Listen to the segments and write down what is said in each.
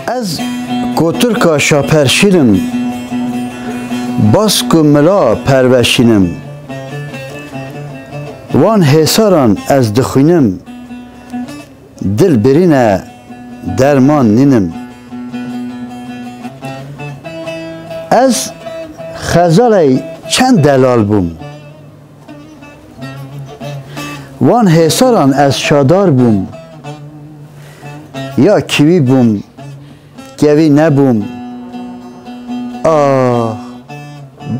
از کوترکا شاپرشینم باسکو ملا پروشینم وان حساران از دخوینم دل برینه درمان نینم از خزال چند دلال بوم وان حساران از شادار بوم یا کیوی بوم گوی نبوم آه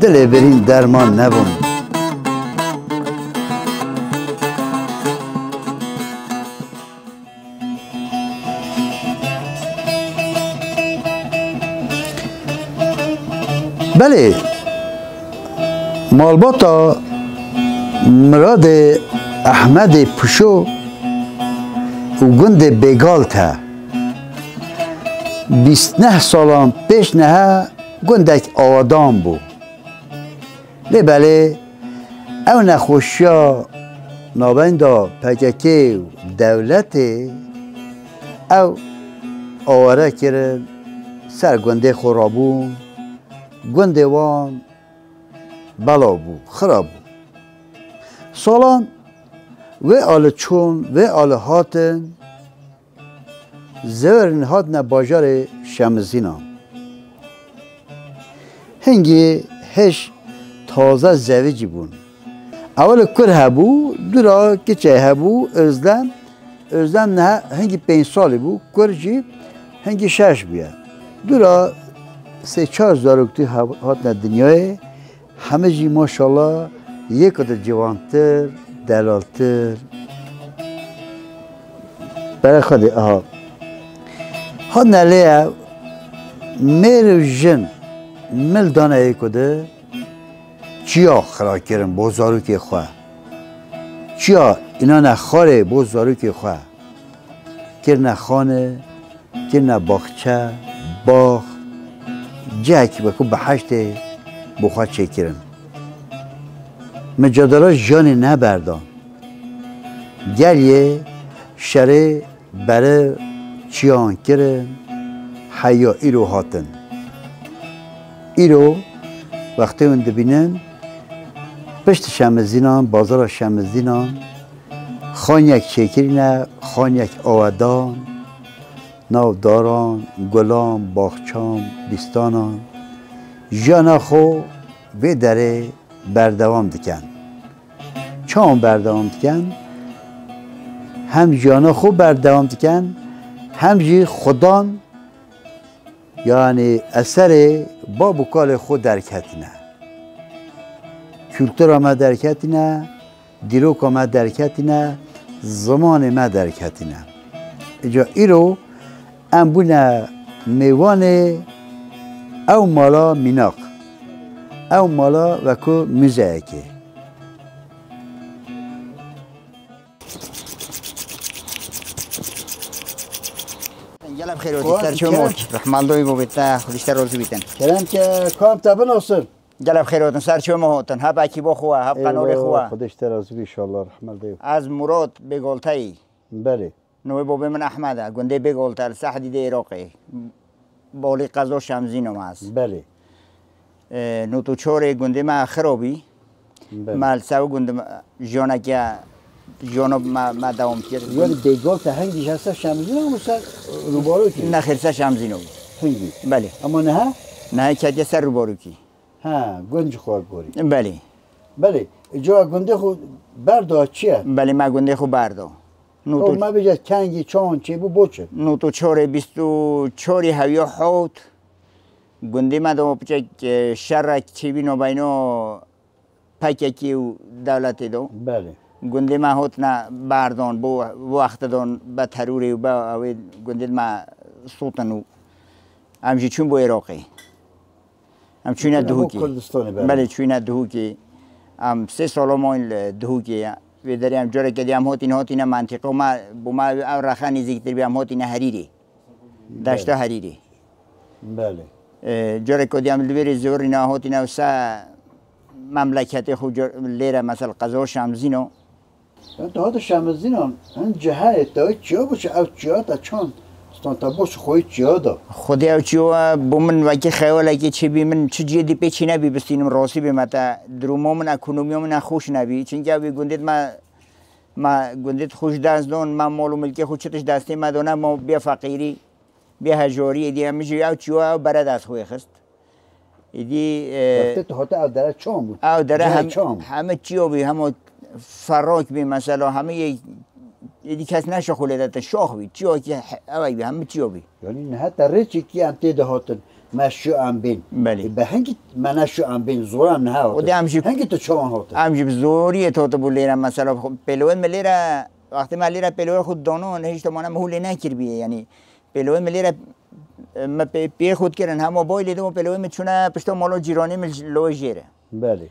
دل برین درمان نبوم بله مالباتا مراد احمد پشو و گند بگالته 29 سالان پیش نه گندک آدام بود بله او نخوشیا نابندا پککی دولت او آواره کرد سر گنده خورابون گنده وان بلا بود خراب بود سالان و آل چون و آل هاتن زورن هاتن باجار شمزینا هنگی هش تازه زویجی بون اول کر هبو دورا کچه هبو ازدن نه هنگی 5 سالی بو کر جی هنگی 6 بیا دورا 3-4 زارکتی هاتن دنیای همه جی ماشالله یک قدر جوانتر دلالتر برای خودی آها ها نلیه میر جن مل دانه ای کده چیا خرا کرن با زاروکی خواه چیا اینا نخاره با زاروکی خواه کرنه خانه کرنه باغچه باغ جک بکو به هشت بخواه چه کرن مجادلا جانی نبردان گریه شره بره چیان کرن حیا ایرو هاتن ایرو وقتی اون دبینن پشت شمزینان بازار شمزینان خان یک چکرینه خان یک آودان ناوداران گلان باغچان بیستانان جانا خو به دره بردوام دکن چون بردوام دکن هم جانا خو بردوام دکن هم جی خودان یعنی اثر با بکال خود درکتینه کلتور ما درکتینه دیروک ما درکتینه زمان ما درکتینه اجا ایرو امبونه میوان او مالا میناق او مالا وکو موزه که گلم خیر و سر شما رحمان دوی بو بیت خودش روزی بیتن کرم که کام تبن اصل گلم خیر و سر شما هاتن ها باکی با خواه ها قنار خواه خودش ترازی ان شاء الله رحمان دوی از مراد بگالتای بله نوی بابی من احمده گنده بگالتر سحدیده عراقی بالی قضا شمزینم هست بله نو تو چور گنده ما خرابی مالساو گنده جانکه جانو ما دوام کرد یعنی بیگال تا هنگیش هست شمزین هم سر روبارو کی؟ نه خیر سر شمزینو هنگی؟ بله اما نه؟ نه که سر روبارو کی ها گنج خواه گوری بله بله جا گنده خود بردا چیه؟ بله ما گنده خود بردا او ما بجد کنگی چان چی بو بوچه؟ نو تو چور 24 هویا حوت گنده ما دوام پچه شر چی بینو بینو پککی و دولتی دو بله گنده ما هات نه بردان بو وقت دان به تروری و به گنده ما سلطنو همچی چون بو عراقی همچون دهوکی بله چون دهوکی هم 3 سال ما این دهوکی و داریم جوری که دیم هاتین منطقه ما بو ما رخانی زیکتر بیم هاتین حریری دشت حریری بله جوری که دیم لبری زوری نه هاتین و سه مملکت خود لیره مثلا قضا شمزینو دهات شمزینان هن جهه اتای چیا باشه او چیا تا چان ستان تا باش خوی چیا دا خودی او چیو بومن وکی خیال که چی بی من چه جدی پیچی نبی بستینم راستی به متا دروما من اکونومی من خوش نبی چون که گندید ما گندید خوش دست دون ما مال و ملکی خود چتش دستی ما دونه ما بیا فقیری بیا هجاری دی همیشه او چیو برد از خوی خست ایدی تو حتی او داره چام بود او داره همه چیو بی همه فراک بی مثلا همه ایدی کس نشه خلیدت شاخ بی چیو که اوی بی همه چیو بی یعنی نه حتی ریچی که انتی دهاتن مشو ام بین بله به هنگی منشو ام بین زورم نه هات هنگی تو چوان هات امجی زوری تو بولیرم مثلا پلوان ملیره وقتی ملیره پلوان خود دانون هیچ تو منم مهول نکر بیه یعنی پلوان ملیره ما پی خود کردن هم موبایل دو پلوان میتونه پشت مالو جیرانی ملوی جیره بله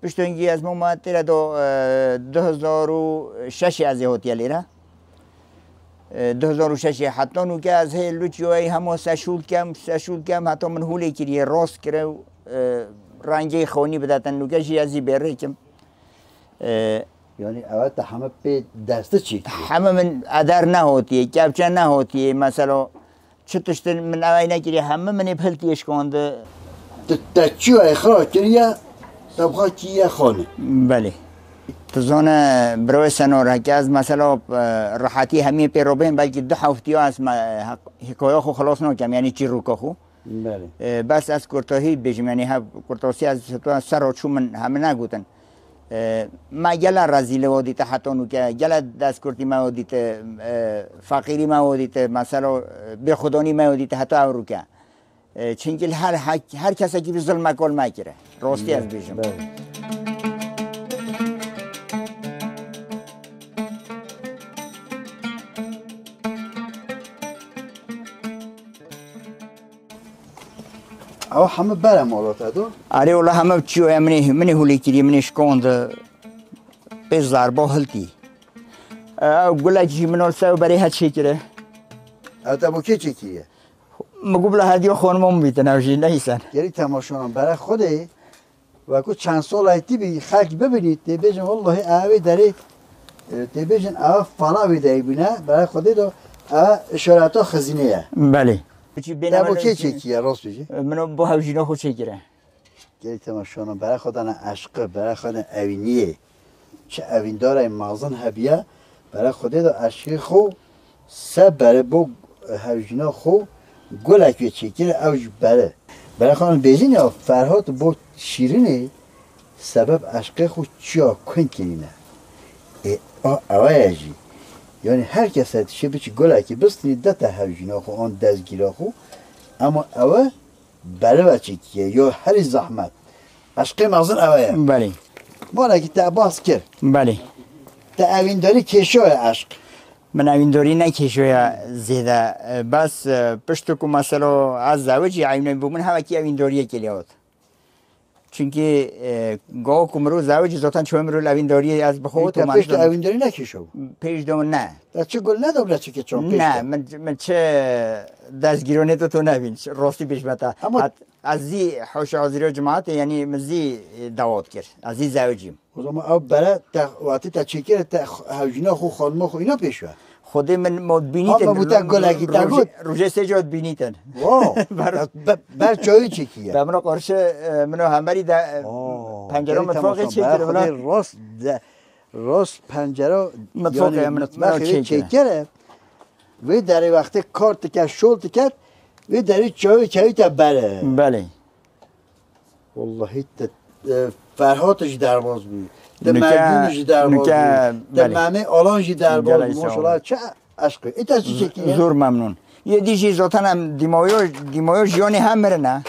پشت اینگی از ما تیره 2006 از هوتی لیره 2006 حتی نو که از هی لوچیوی همو سشول کم حتی من هولی کریه راست کرده رنگی خونی بداتن نو که جیازی بره کم یعنی اول تا همه به دسته چی همه من ادر نهوتیه کبچه نهوتیه مثلا چطورش من اولی نکریه همه من پلتیش کنده تا چیو اخراج کریه تبخوا کیه خانه بله تزانه بروی سنور که از مثلا راحتی همه پیروبین بلکه 2 هفته از حکایه خو خلاص نکم یعنی چی روکا خو بله بس از کرتاهی بجم یعنی کرتاسی از تو سر و چومن همه نگوتن ما گلا رزیله و دیت حتی نو که گلا دست کرتی ما و دیت فقیری ما و دیت مثلا به خدانی ما و دیت حتی او رو که چنگل هر کسی که به ظلم کل میکره راستی از بیشم او همه برم مالات ادو آره والله همه چیو منی هولی کری منی شکوند به ضربه هلتی او گلکی منو سو برای هد چی کره او تبو که چی کیه مگوبله هدیو خانمم بیتن اوشی نیستن یعنی تماشانم برای خوده و کو چند سال ایتی بی خلق ببینید تی بیجن والله اوی داره تی بیجن او فلاوی داری بینه برای خوده دو او اشارتا خزینه بله تبو که چی کیه راست بیجی منو با هوشینا خود چی کره یعنی تماشانم برای خودن عشق برای خودن اوینیه چه اوین داره مازن هبیه برای خوده دو عشق خو سب برای با هوشینا خو گلک چی کره اوش برای خودن بیجین یا فرهاد با شیرینه سبب عشق خود چیا کن کنینه اوه جی یعنی هر کس هاتیشه بچه گلکی بستنی دتا هوشینا خو آن دزگیرا خو اما اوه برای بچه کیه یا هر زحمت عشق مغزن اوه بله مالا که تعباس کرد بله تا اوین داری کشای عشق من اوین داری نکشوی زیده بس پشتو که مثلا از زوجی عیونه بومن همه کی اوین داریه کلیات چونکه گاه کمرو زوجی ذاتن چون مرو اوین داری از بخوت و پیش تا اوین داری نکشو پیش دوم نه چه گل ندام چه که چون پیش نه من چه دستگیرانه تو نبین راستی پیش بتا از زی حوش حاضری جماعت یعنی مزی دوات کرد از زی زوجیم خودم او برای وقتی تا چیکر تا هوجینا خو خانم خو اینا پیشوا خود من بینیتن ما بوده گلگی تا روزه سه جات بینیتن واو بر جایی چیکیه به منو قرشه منو همبری پنجره متفاقی چیکره ولی راست پنجره متفاقی منو چیکره و در وقت کارت که شولت کرد و در چای تا بره بله والله فرهاتش درواز بود در مردونش درواز بود در معنی آلانجی درواز بود ماشاءالله چه عشقه ایتا چی چکیه؟ زور ممنون یه دیشی زاتن هم دیمایو جیانی هم مره نه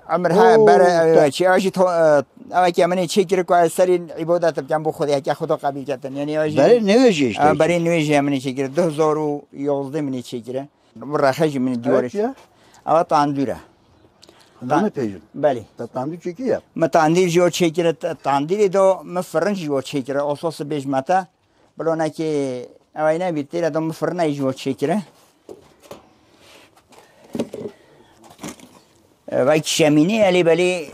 عمر ها بره چی آجی تو اوه که منی چکره که از سری عبادت بکن بو خودی که خدا قبیل کردن یعنی آجی برای نویجیش برای نویجی منی چکره 2011 منی چکره رخش منی دیوارش اوه تاندوره نامه پیجون بله تاندیر چکیه؟ ما تاندیر جو چکره تاندیر دو ما فرنج جو چکره اساس بیش متا بلونه که اوه نبیده دو ما فرنج جو چکره وقت شمینی علی بلی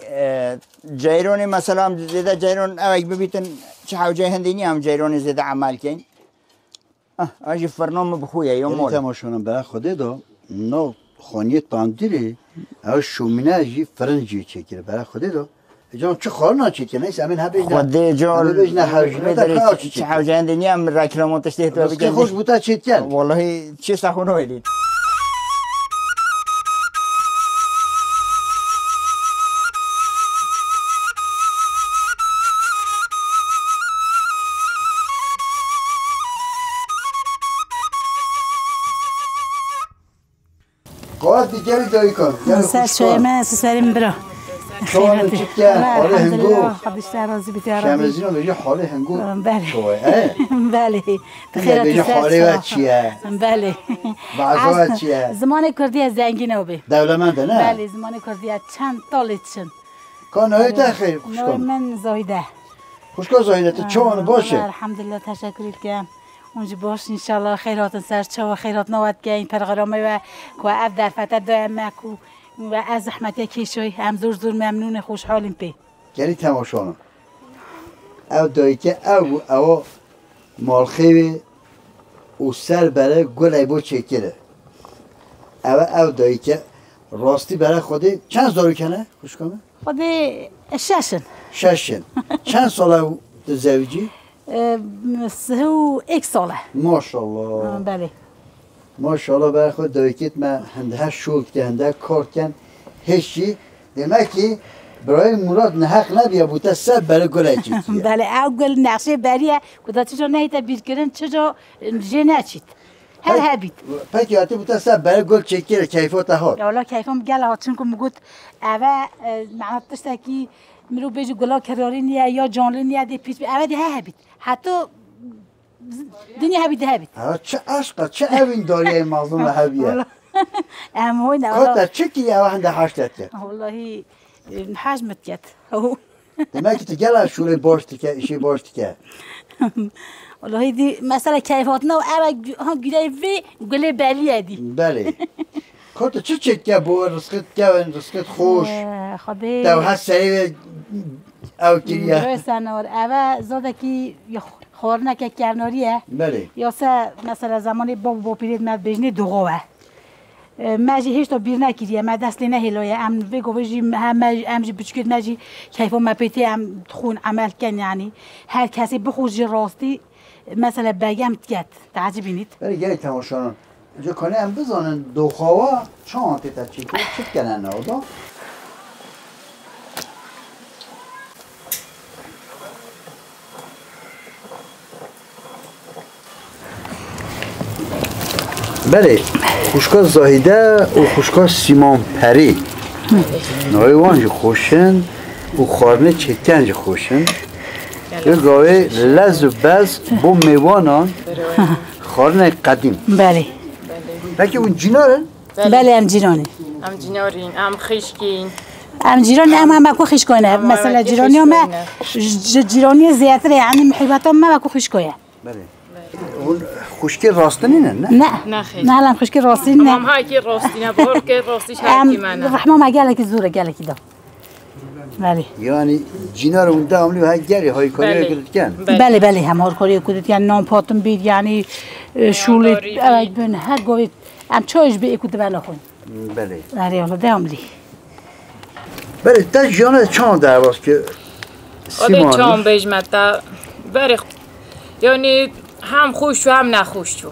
جایرون مثلا زیاده جایرون اوه ببیتن چه حوجه هندینی هم جایرون زیاده عمل کن آجی فرنام بخویه یا مال تماشانم برای خوده دا نا خانیت باندیری او شومینه اجی فرنجی چکیره برای خوده دا جان چه خال ناچیت نیست همین ها بیش خود جال بیش نه حوجنه چه حوجنه نیم رکلاماتش ده تو بگم خوش بوده چیت کن والله چه سخونه ویدید قاعد دیگری دایی کن سر چای من سریم برا شما چی کن حال هنگو خودش راضی بیت شمزین رو بگی حال هنگو بله بله بگی حالی و چیه بله وعظا و چیه زمان کردی از زنگینه بی دولمنده نه بله زمان کردی از چند طالتشن کان های تخیر نوی من زایده خوشکا زایده تو چوان باشه الحمدلله تشکریت کم اونجا باش انشالله خیرات سر چه خیرات نواد گین پرغرامه و که اف در فتت دایم مکو و از زحمتی کشوی هم زور زور ممنون خوشحالیم پی یعنی تماشانم او دایی که او مالخیوی او سر برای گل ایبو چکره او دایی که راستی برای خودی چند زارو کنه خوش کنه؟ خودی ششن چند ساله او زوجی؟ 1 ساله ماشاءالله بله ماشاءالله برای خود دایکیت من هنده شغل که هنده کار کن هیچی demek ki برای مراد نه حق نبیه بوده سب برای گل چیزیه بله او گل نقشه بریه کدا چجا نهیتا بیر کردن چجا جه نچید هر هبید پکی آتی بوده سب برای گل چکیره کیفات ها یا والا کیفام گل ها چون که مگود اوه معناتش تاکی مرو بیجو گلا کراری نیه یا جانلی نیه دی پیش بی اوه دی هبید حتی دنیا هبید هبید چه عشقه چه اوین داری مظلوم هبیه اموی نه کاتا چه کی اوه هنده حشتت کرد والله حجمت کرد demek ki gel şuraya boştu ki işi boştu ki والله دی مثلا کیفاتنا و اوه گیره وی گله بلیه دی بله کاتا چه چکه بو رزقت گوین رزقت خوش خدای دو هست سریع او کریه درستن اوه زاده کی خورنه که کرناریه بله یا سه مثلا زمانی با پیرید مد بجنی دوغوه ماجی هیچ تا بیر نکردیه ما دست نه هلویه ام بگو بجی هم جی بچکت ماجی کیفو ما پیتی ام خون عمل کن یعنی هر کسی بخوش راستی مثلا بگم تیت تعجبینید بله گلی تماشانان اینجا کنه هم بزنن دو خواه چند تا چی کنن نه دا بله خوشکا زاهیده و خوشکا سیمان پری نایوانج خوشن و خارنه چکنج خوشن یه گاوه لز و بز با میوانان خارنه قدیم بله بلکه اون جینارن؟ بله هم جیرانه هم جینارین هم خشکین هم جیرانی هم اکو خشکانه مثلا جیرانی هم جیرانی زیادره یعنی محبت هم اکو خشکایه بله اون خشکی راستنی نه؟ نه نه هم خشکی راستی نه هم های که راستی نه بار که راستیش هرکی منه رحمه ما گله که زوره گله که دا بله یعنی جینار اون داملی و های گری های کاری کردید کن؟ بله بله همه کاری کردید یعنی نام پاتم بید یعنی شولی بین هر گوید هم چایش به اکود بنا خون بله بله حالا داملی بله تا جانه چند در باز که آده چند بجمت تا بری یعنی هم خوش و هم نخوش تو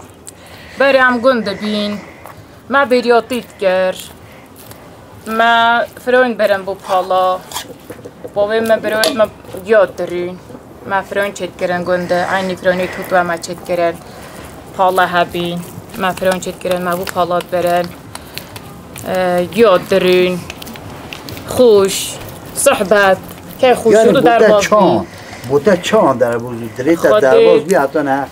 بری هم گنده بین ما بریاتیت گر ما فرون برم بو پالا باوی ما بروید ما یاد دارین ما فرون چید کرن گنده اینی فرونی توتو ما چید کرن پالا هبین ما فرون چید کرن ما بو پالا برن یاد دارین خوش صحبت که خوش یعنی رو در باز بوده چند در باز دریتا در باز بی حتی نه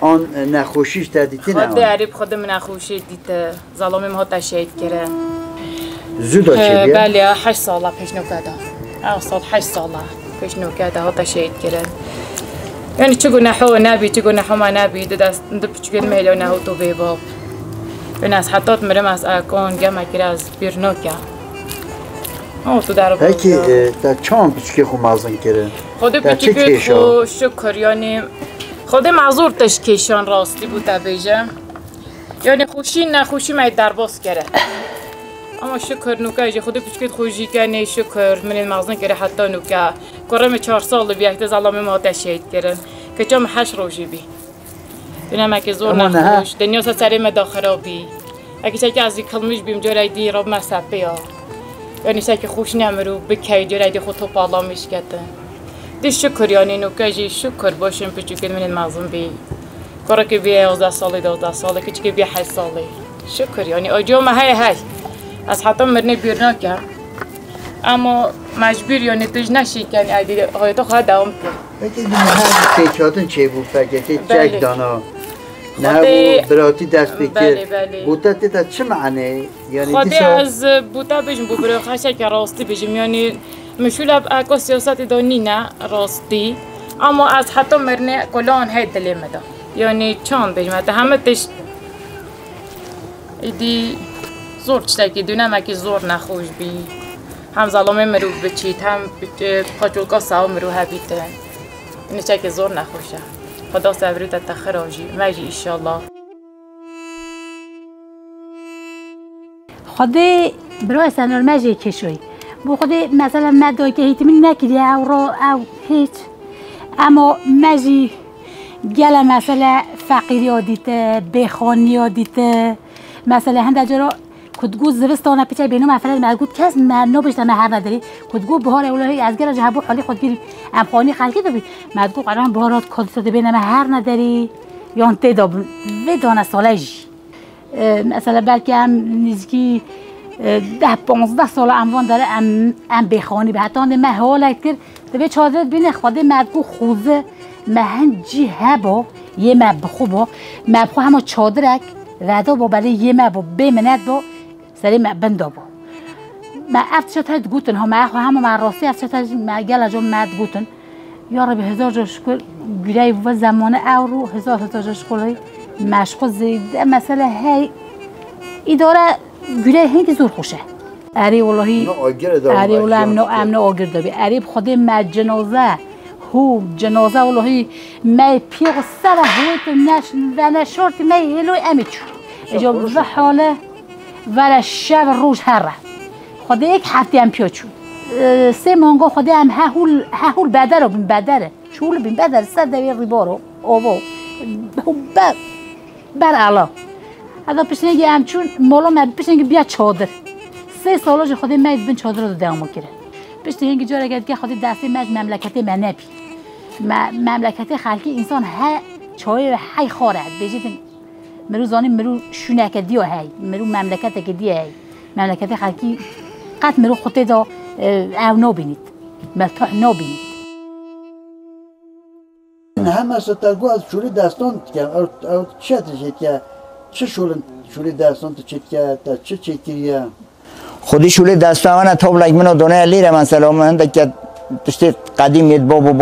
آن نخوشیش دیدی نه خود عریب خود من نخوشی دیده ظلامه ما تشهید کرن زودا چه بیا؟ بله 8 ساله پیش نکرده اصلا 8 ساله پیش نکرده ها تشهید کرن یعنی چه گناهو نبی چه گناهو ما نبی دست بچگی میلو نه تو به باب به از حتی مرم از اکون گم کرد از بیرنوکه آه تو در باز کی در چند بچگی خو مازن کرد خود بچگی خو شکر یعنی خودم معذور تشکیشان راستی بود بیجم یعنی خوشی نخوشی من درباس کرده اما شکر نوکه خود بچکت خوشی کنه شکر من این مغزن کرده حتی نوکه کرم 4 سال بیاکت زلامه ما تشهید کردن که چم 8 روزی بی دونم که زور نخوش دنیا سری مدا خرابی اگه چه از کلمش بیم جوری دی رب مسافه ها یعنی چه خوش نمرو بکی جوری دی خود تو پالامیش کردن دی شکر یعنی نوکه شکر باشیم بچکت من این مغزن بی کارا که بیه 11 سالی 12 سالی که چه بیه 8 سالی شکر یعنی آجام های از حتی مرنه بیرنا که اما مجبور یعنی توش نشی کنی عدیده هایتا خواهد دوام کن بگید هر پیچاتون چه بود فکر که جک دانا نه براتی دست بکر بوتا تیتا چه معنی؟ خودی از بوتا بجم بو برای خواهشه که راستی بجم یعنی مشول اکا سیاست دانی نه راستی اما از حتی مرنه کلان های دلی مدا یعنی چند بجم همه تش ایدی زور چتاکی دونم اکی زور نخوش بی هم ظلمه مرو بچید هم پاچولکا ساو مرو هبیته اینه چه که زور نخوشه خدا صبری تا تخراجی مجی ایشالله خدا برای سنور مجی کشوی بو خدا مثلا مدای که هیتمی نکردی او را او هیچ اما مجی گل مثلا فقیری ها دیته بخانی ها دیته مثلا هنده جرا کدگو زوستانه پیچه بینو مفرد مرگود کس منو بشته مهر نداری کدگو بهار اولهی از گرا جهبو حالی خود گیری امخانی خلقی دبی مرگو قرآن بهارات کدسته بینه مهر نداری یا انتی دابن و دانه ساله جی مثلا بلکه هم نزدیکی 10-15 سال اموان داره ام بخانی به حتی مه حالت کرد دبی چادرت بینه خواده مرگو خوزه مهن جی هبا یه مب خوبا مبخو همه چادرک ردا با برای یه مب بمند با سری بندا با ما افتشت هد گوتن هم همه مع راستی افتشت مع گل جام مد گوتن یا رب 1000 جشکل گیری و زمانه اورو 1000 جشکلی مشق زیده مثلا هی اداره گیری هنگ زور خوشه اری والله اری والله امن آگر دبی اری بخواد مد جنازه هو جنازه والله ما پیغ سر هوت نش و نشورت ما هلو امیچو اجا و حاله ولی شب روز هر رفت خدا یک هفته هم پیاچو 3 مانگا خدا هم هول بدر رو بین بدره چول بین بدر 100 دوی ریبا رو آوا بر علا حتی پیشنگی همچون مالا من پیشنگی بیا چادر 3 سالاش خدا مید بین چادر رو دوام کرده پیشنگی جاره گرد که خدا دستی مج مملکتی من نبی مملکتی خلقی انسان ها چای های خارد بجید مرو زانی مرو شونه که دیو هی مرو مملکت که دیو هی مملکت خلقی قط مرو خطه دا او نبینید مرتاح نبینید این همه سترگو از شوری دستان کرد او چه تشید که چه شوری دستان تو چید که تا چه چکریه خودی شوری دستان من تاب لگ منو دونه لیره مثلا من که تشتی قدیم ید بابو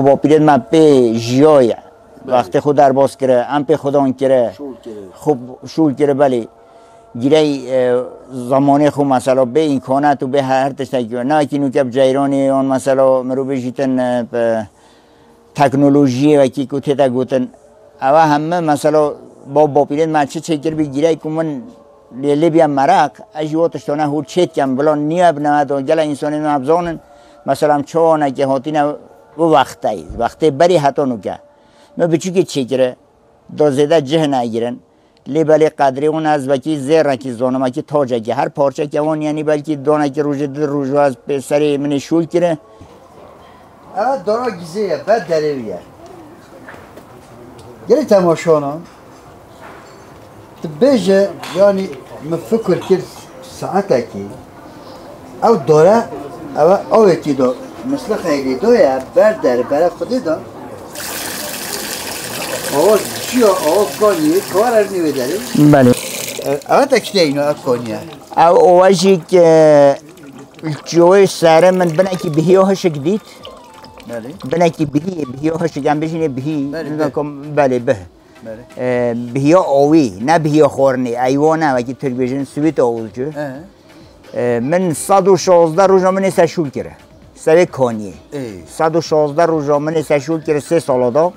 باپیرید من به جیای وقتی خود در باز کرده ام په خدا اون کرده خوب شول کرده بله گیری زمانی خوب مثلا به این کانت و به هر تشتگی نه که نوکب جیرانی آن مثلا مرو بجیتن تکنولوژی و کی کو تیتا گوتن اوا همه مثلا با پیرن مچه چکر بگیری که من لیلی بیام مرق اجواتش تانه هور چیت کم بلان نیاب نمید و گل انسانی نبزانن مثلا چونه که هاتینه و وقتی بری حتی نوکه ما بچو که چکره دازده جه نگیرن لیبلی قدری اون از وکی زیر نکی زانم اکی تاجه که هر پارچه که اون یعنی بلکه دانه که روژو از سری من شول کره اما دارا گیزه بد دریویه گلی تماشانان تو بیجه یعنی مفکر کرد ساعته کی او داره او اکی دار مثل خیلی دویه بر خودی دار آواز چیا آواز کانیه کار از نیوه داری؟ بله آواز تکشته اینو کانیه او آوازی که جوی سره من بنا که بهی هاش دید بنا که بهی هاش هم بشینه بهی بله به بهی آوی نه بهی خورنی ایوانه و که تربیجن سویت آوز جو من 116 روز من سشول کرده سوی کانیه 116 روزامن سشول که 3 سال دا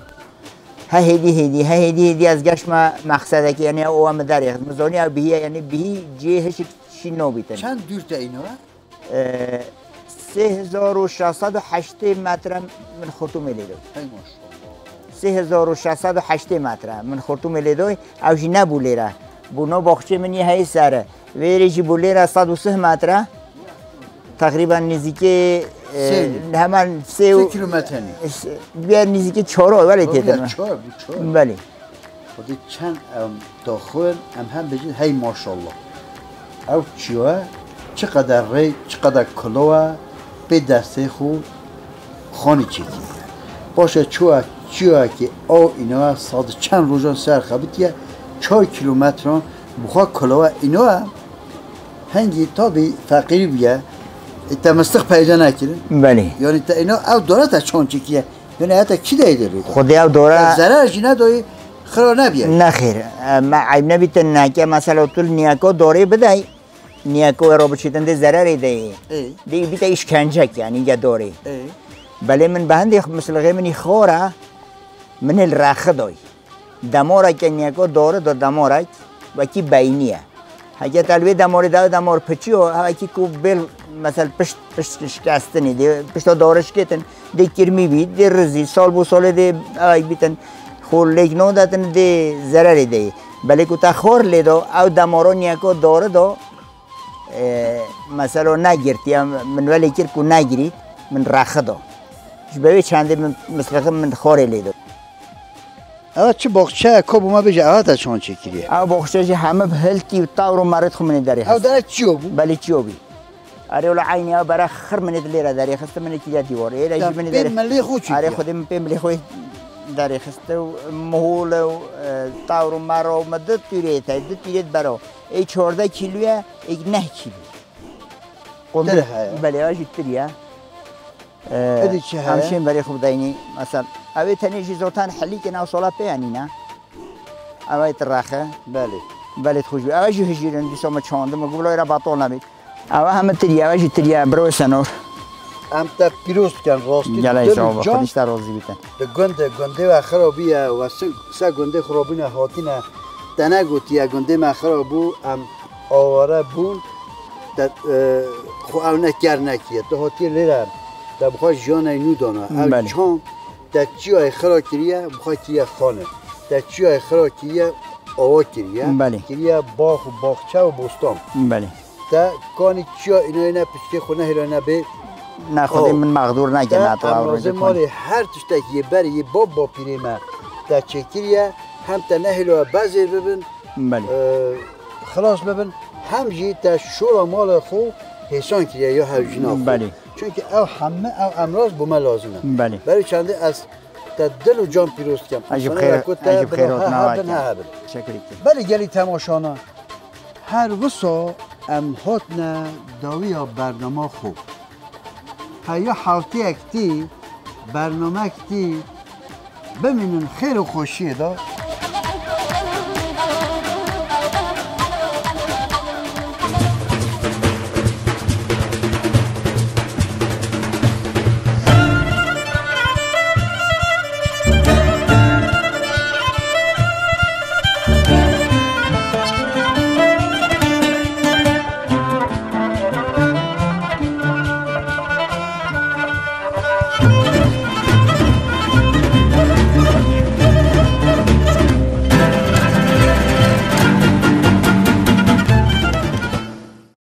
هیدی از گشت مقصده که یعنی او هم داره مزانی او بهیه یعنی بهی جهش چی نوبیتن چند دور تا اینو؟ 3608 متر من خرطوم لیدوی 3608 متر من خرطوم لیدوی او جی نبو لیره بونا باخچه منی های سره ویری جی بو لیره 103 متر تقریبا نزدیک همان 3 کیلومتر بیار نزدیک 4 ولی تیتر بله خودی چند داخل هم بجید هی ماشاءالله او چیوه چقدر ری چقدر کلوه به دسته خود خانی چیکی باشه چیوه که او اینا ساعت چند روزان سر خبیتیه 4 کیلومتران بخواه کلوه اینا هنگی تا بی فقیری بیه تا مستق پیدا نکرد بله یعنی تا اینا او داره تا چون چیکیه یعنی حتی کی داره خودی او داره ضررش نداره خرا نبیه نخیر ما عیب نبیتن نه که مثلا طول نیاکو داره بدهی نیاکو رو بچیدن ده ضرری ده دیگه بیت اشکنجه یعنی یا داره بله من بهندی مثل غیمنی خوره من الرخه دای دماره که نیاکو داره دو دماره و کی بینیه اگه تلوی دماره داره دمار پچی و هاکی کو بل مثلا پشت شکستنی دی پشت دارش کتن دی کرمی بید دی رزی سال بو سال دی آی بیتن خور لیک نو داتن دی ضرری دی بله کو تا خور لیدو او دمارو نیاکو داره دو مثلا نگیرتی من ولی کر کو نگیرید من رخه دو ببین چنده مثلا من خوری لیدو اما چه باغچه کابو ما بجه اوه تا چون چکیریه او باغچه جه همه به هلتی و تاورو مرد خو منی داری او داره چیو بو؟ بله چیو بی اره اولا عینی ها برای خر منی دلیره داری خسته منی که دیواره ایره جی منی داری ملی خود چیکیه؟ اره خودم پیم ملی خوی داری خسته و مهول و تاورو مرا و مدد تیره تا دد تیره برا ای 14 کیلویه ای 9 کیلو تره های؟ بله آجی تریه ادی چه های؟ همشین برای خوب داینی مثلا اوی تنیجی زوتان حلی که ناو سولا پیانی نه اوی تراخه بله خوش بی اوی جو هجیرن دیسا ما چانده ما گولا ایرا باطول نبید اوی همه تریه اوی جو تریه برای سنور هم تا پیروز کن راستی گلای شما خودش تا رازی بیتن گنده و خرابیه و سه گنده خرابینه هاتینه تنه گوتیه گنده ما خرابو هم آواره بون خو او نکر نکیه تا هاتی لیره تا بخواه جان اینو دانه او چان تا چی های خرا کریه بخواه کریه خانه تا چی های خرا کریه آوا کریه کریه باغ و باغچه و بستان تا کانی چی ها اینا پشتی خونه هلانه به نه خودی من مقدور نکنه تا امروزه مالی هر تشتکی بری یه باب پیره ما تا چه کریه هم تا نهلو بازیر ببین خلاص ببین هم جی تا شورا مال خو حسان کریه یا هوجینا خو چون که او همه او امراض بومه لازمه برای چنده از تا دل و جان پیروز کم عجب خیرات نواکن شکری که بله گلی تماشانا هر وسا ام هاتنا داوی برنامه خوب یا حالتی اکتی برنامه اکتی ببینن خیر و خوشیه دا